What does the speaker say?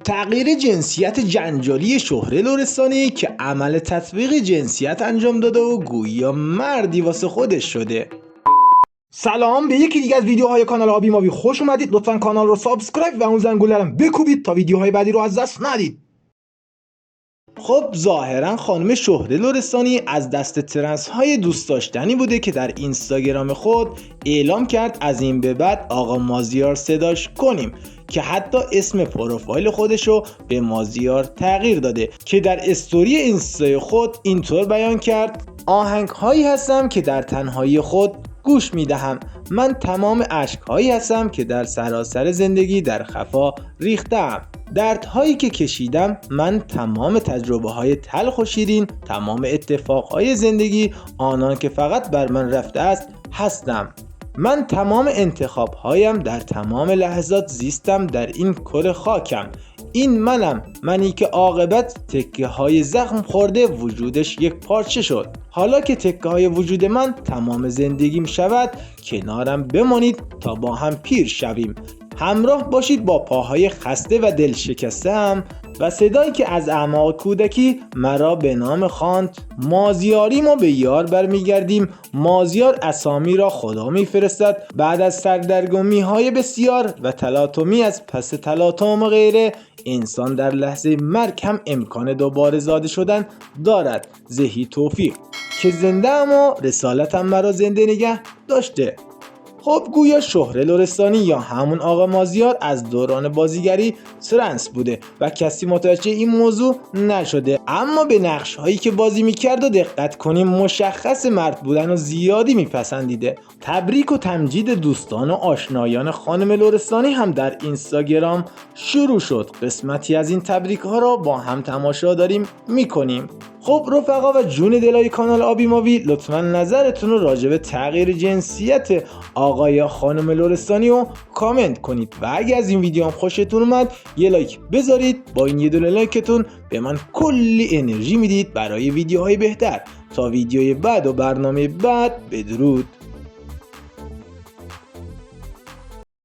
تغییر جنسیت جنجالی شهره لرستانی که عمل تطبیق جنسیت انجام داده و گویا مردی واسه خودش شده. سلام، به یکی دیگه از ویدیوهای کانال آبی مابی خوش اومدید. لطفا کانال رو سابسکرایب و اون زنگوله رو بکوبید تا ویدیوهای بعدی رو از دست ندید. خب ظاهرا خانم شهره لرستانی از دست ترنس های دوست داشتنی بوده که در اینستاگرام خود اعلام کرد از این به بعد آقا مازیار صداش کنیم، که حتی اسم پروفایل خودش رو به مازیار تغییر داده که در استوری اینستا خود اینطور بیان کرد: آهنگ هایی هستم که در تنهایی خود گوش میدهم. من تمام اشک هایی هستم که در سراسر زندگی در خفا ریختم. دردهایی که کشیدم. من تمام تجربه های تلخ و شیرین، تمام اتفاق های زندگی، آنان که فقط بر من رفته است هستم. من تمام انتخاب هایم در تمام لحظات زیستم در این کره خاکم. این منی که عاقبت تکه های زخم خورده وجودش یک پارچه شد. حالا که تکه های وجود من تمام زندگیم شود، کنارم بمانید تا با هم پیر شویم. همراه باشید با پاهای خسته و دل شکسته هم و صدایی که از اعماق کودکی مرا به نام خواند. مازیاریم و به یار برمیگردیم. مازیار اسامی را خدا میفرستد. بعد از سردرگمی های بسیار و تلاطمی از پس تلاطم و غیره، انسان در لحظه مرگ هم امکان دوباره زاده شدن دارد. زهی توفیق که زنده ام و رسالتم مرا زنده نگه داشته. خب گویا شهره لرستانی یا همون آقا مازیار از دوران بازیگری ترنس بوده و کسی متوجه این موضوع نشده، اما به نقش هایی که بازی میکرد و دقت کنیم مشخص مرد بودن و زیادی میپسندیده. تبریک و تمجید دوستان و آشنایان خانم لرستانی هم در اینستاگرام شروع شد. قسمتی از این تبریک ها را با هم تماشا داریم میکنیم. خب رفقا و جون دلای کانال آبی ماوی، لطفا نظرتون رو راجع به تغییر جنسیت آقا یا خانم لرستانی رو کامنت کنید و اگه از این ویدیو هم خوشتون اومد یه لایک بذارید. با این یه دونه لایکتون به من کلی انرژی میدید برای ویدیوهای بهتر. تا ویدیوی بعد و برنامه بعد، بدرود.